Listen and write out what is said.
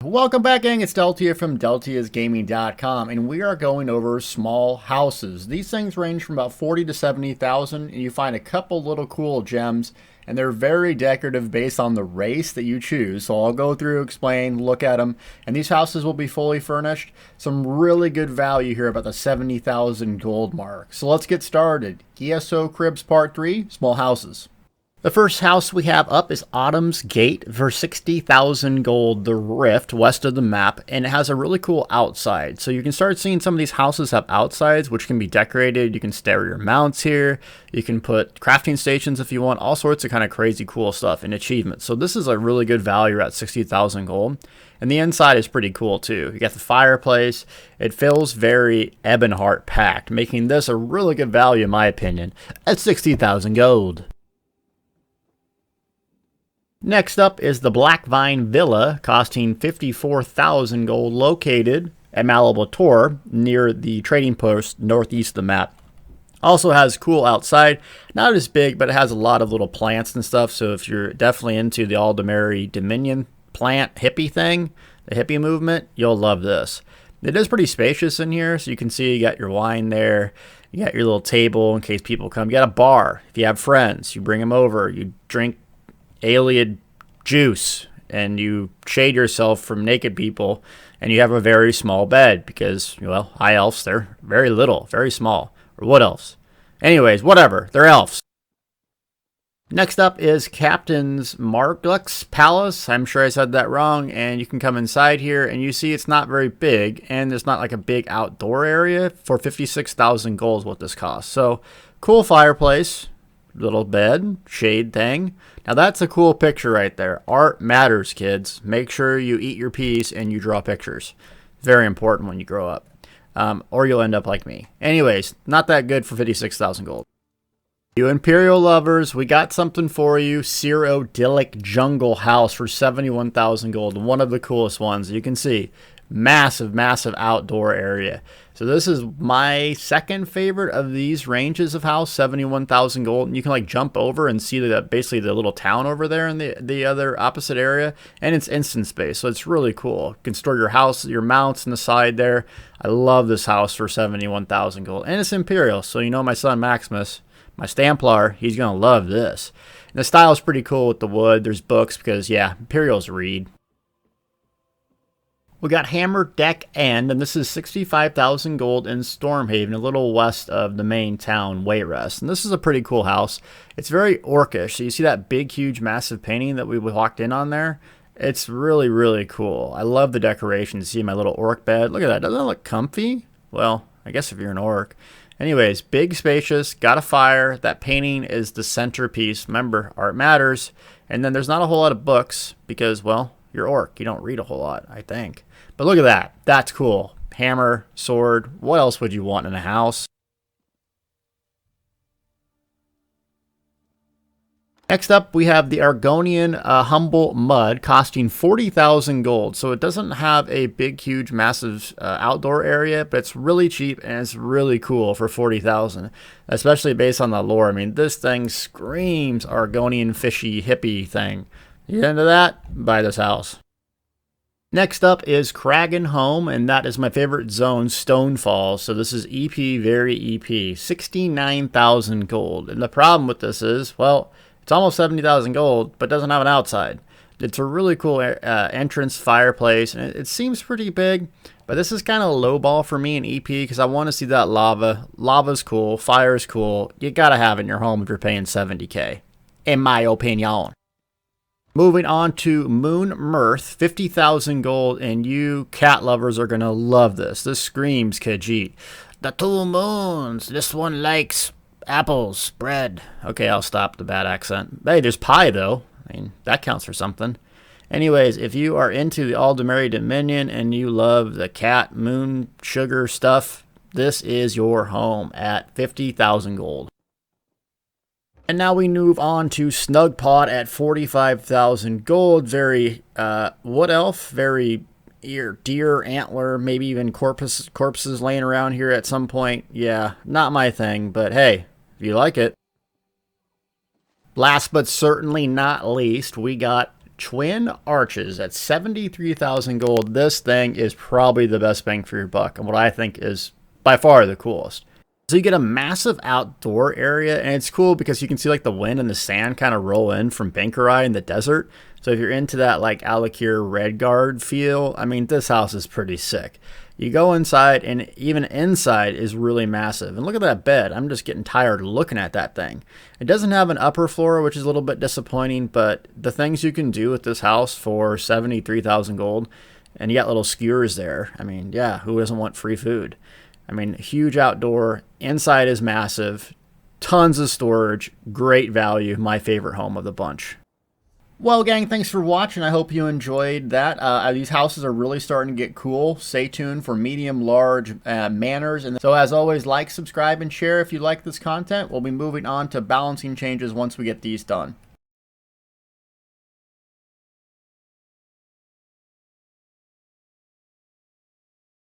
Welcome back, gang. It's Deltia from DeltiasGaming.com, and we are going over small houses. These things range from about 40 to 70,000, and you find a couple little cool gems, and they're very decorative based on the race that you choose. So I'll go through, explain, look at them, and these houses will be fully furnished. Some really good value here about the 70,000 gold mark. So let's get started. ESO Cribs Part 3, Small Houses. The first house we have up is Autumn's Gate for 60,000 gold, the Rift, west of the map, and it has a really cool outside. So you can start seeing some of these houses have outsides, which can be decorated. You can stair your mounts here. You can put crafting stations if you want, all sorts of kind of crazy cool stuff and achievements. So this is a really good value at 60,000 gold. And the inside is pretty cool too. You got the fireplace. It feels very Ebonheart packed, making this a really good value in my opinion at 60,000 gold. Next up is the Black Vine Villa, costing 54,000 gold, located at Malabor near the trading post northeast of the map. Also has cool outside, not as big, but it has a lot of little plants and stuff. So if you're definitely into the Aldemary Dominion plant hippie thing, the hippie movement, you'll love this. It is pretty spacious in here, so you can see you got your wine there. You got your little table in case people come. You got a bar. If you have friends, you bring them over. You drink alien juice and you shade yourself from naked people, and you have a very small bed because, well, high elves, they're very little, very small. Or wood elves. Anyways, whatever, they're elves. Next up is Captain's Marguax Palace. I'm sure I said that wrong, and you can come inside here and you see it's not very big, and there's not like a big outdoor area. For 56,000 gold is what this costs. So cool fireplace, little bed, shade thing. Now that's a cool picture right there. Art matters, kids. Make sure you eat your peas and you draw pictures. Very important when you grow up. Or you'll end up like me. Anyways, not that good for 56,000 gold. You Imperial lovers, we got something for you. Cyrodilic Jungle House for 71,000 gold. One of the coolest ones. You can see massive, massive outdoor area. So this is my second favorite of these ranges of house, 71,000 gold. And you can like jump over and see basically the little town over there in the other opposite area. And it's instant space, so it's really cool. You can store your house, your mounts on the side there. I love this house for 71,000 gold. And it's Imperial, so you know my son Maximus, my Stamplar, he's going to love this. And the style is pretty cool with the wood. There's books because, yeah, Imperials read. We got Hammerdeck End, and this is 65,000 gold in Stormhaven, a little west of the main town, Wayrest. And this is a pretty cool house. It's very orcish. So you see that big, huge, massive painting that we walked in on there? It's really, really cool. I love the decoration. See my little orc bed. Look at that. Doesn't that look comfy? Well, I guess if you're an orc. Anyways, big, spacious, got a fire. That painting is the centerpiece. Remember, art matters. And then there's not a whole lot of books because, well, you're orc. You don't read a whole lot, I think. But look at that. That's cool. Hammer, sword. What else would you want in a house? Next up, we have the Argonian Humblemud, costing 40,000 gold. So it doesn't have a big, huge, massive outdoor area, but it's really cheap and it's really cool for 40,000, especially based on the lore. I mean, this thing screams Argonian fishy hippie thing. You into that? Buy this house. Next up is Kragenhome, and that is my favorite zone, Stonefalls. So this is EP, very EP, 69,000 gold. And the problem with this is, well, it's almost 70,000 gold, but doesn't have an outside. It's a really cool entrance fireplace, and it seems pretty big, but this is kind of lowball for me in EP because I want to see that lava. Lava's cool, fire's cool. You gotta have it in your home if you're paying 70k, in my opinion. Moving on to Moonmirth, 50,000 gold, and you cat lovers are going to love this. This screams Khajiit. The two moons, this one likes apples, bread. Okay, I'll stop the bad accent. Hey, there's pie, though. I mean, that counts for something. Anyways, if you are into the Aldemary Dominion and you love the cat, moon, sugar stuff, this is your home at 50,000 gold. And now we move on to Snugpod at 45,000 gold. Very wood elf, very deer antler, maybe even corpses laying around here at some point. Yeah, not my thing, but hey, if you like it. Last but certainly not least, we got Twin arches at 73,000 gold. This thing is probably the best bang for your buck, and what I think is by far the coolest. So you get a massive outdoor area, and it's cool because you can see like the wind and the sand kind of roll in from Bangkori in the desert. So if you're into that like Alakir Redguard feel, I mean, this house is pretty sick. You go inside, and even inside is really massive. And look at that bed. I'm just getting tired looking at that thing. It doesn't have an upper floor, which is a little bit disappointing, but the things you can do with this house for 73,000 gold, and you got little skewers there. I mean, yeah, who doesn't want free food? I mean, huge outdoor. Inside is massive. Tons of storage. Great value. My favorite home of the bunch. Well, gang, thanks for watching. I hope you enjoyed that. These houses are really starting to get cool. Stay tuned for medium, large manors. And so, as always, like, subscribe, and share if you like this content. We'll be moving on to balancing changes once we get these done.